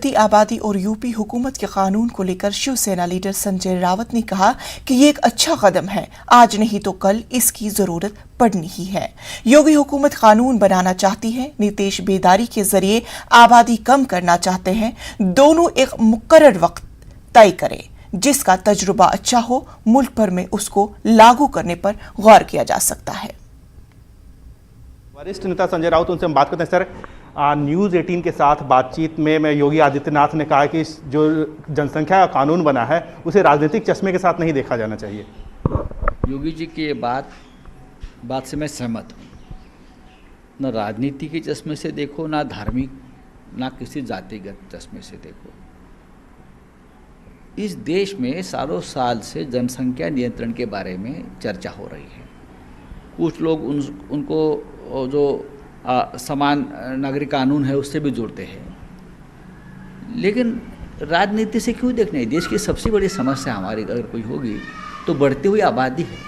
बढ़ती आबादी और यूपी हुकूमत के कानून को लेकर शिवसेना लीडर संजय रावत ने कहा कि ये एक अच्छा कदम है, आज नहीं तो कल इसकी जरूरत पड़नी ही है। योगी हुकूमत कानून बनाना चाहती है, नीतीश बेदारी के जरिए आबादी कम करना चाहते हैं। दोनों एक मुकर्रर वक्त तय करें, जिसका तजुर्बा अच्छा हो, मुल्क भर में उसको लागू करने पर गौर किया जा सकता है। वरिष्ठ नेता संजय राउत, उनसे हम बात करते हैं। सर, न्यूज़ 18 के साथ बातचीत में योगी आदित्यनाथ ने कहा कि जो जनसंख्या का कानून बना है उसे राजनीतिक चश्मे के साथ नहीं देखा जाना चाहिए। योगी जी की ये बात से मैं सहमत हूँ। न राजनीति के चश्मे से देखो, ना धार्मिक, ना किसी जातिगत चश्मे से देखो। इस देश में सालों साल से जनसंख्या नियंत्रण के बारे में चर्चा हो रही है। कुछ लोग उनको जो समान नागरिक कानून है उससे भी जोड़ते हैं, लेकिन राजनीति से क्यों देखना है? देश की सबसे बड़ी समस्या हमारी अगर कोई होगी तो बढ़ती हुई आबादी है,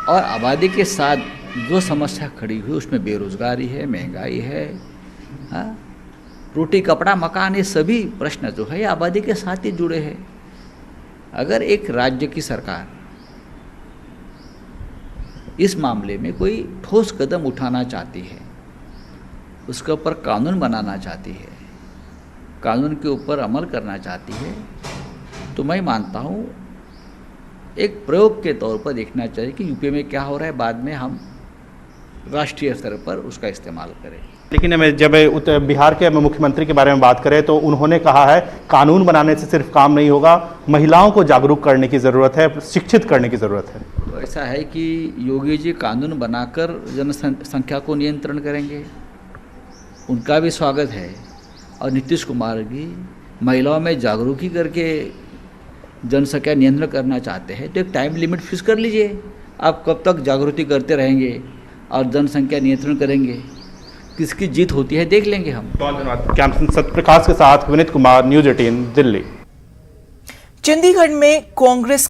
और आबादी के साथ जो समस्या खड़ी हुई उसमें बेरोजगारी है, महंगाई है, हाँ, रोटी कपड़ा मकान, ये सभी प्रश्न जो है ये आबादी के साथ ही जुड़े हैं। अगर एक राज्य की सरकार इस मामले में कोई ठोस कदम उठाना चाहती है, उसके ऊपर कानून बनाना चाहती है, कानून के ऊपर अमल करना चाहती है, तो मैं मानता हूँ एक प्रयोग के तौर पर देखना चाहिए कि यूपी में क्या हो रहा है, बाद में हम राष्ट्रीय स्तर पर उसका इस्तेमाल करें। लेकिन जब बिहार के मुख्यमंत्री के बारे में बात करें तो उन्होंने कहा है कानून बनाने से सिर्फ काम नहीं होगा, महिलाओं को जागरूक करने की ज़रूरत है, शिक्षित करने की ज़रूरत है। तो ऐसा है कि योगी जी कानून बनाकर जनसंख्या को नियंत्रण करेंगे, उनका भी स्वागत है, और नीतीश कुमार जी महिलाओं में जागरूकी करके जनसंख्या नियंत्रण करना चाहते हैं, तो एक टाइम लिमिट फिक्स कर लीजिए। आप कब तक जागृति करते रहेंगे और जनसंख्या नियंत्रण करेंगे, किसकी जीत होती है देख लेंगे हम। बहुत धन्यवाद। कैंपसन सत्यप्रकाश के साथ विनीत कुमार, न्यूज़ 18 दिल्ली। चंडीगढ़ में कांग्रेस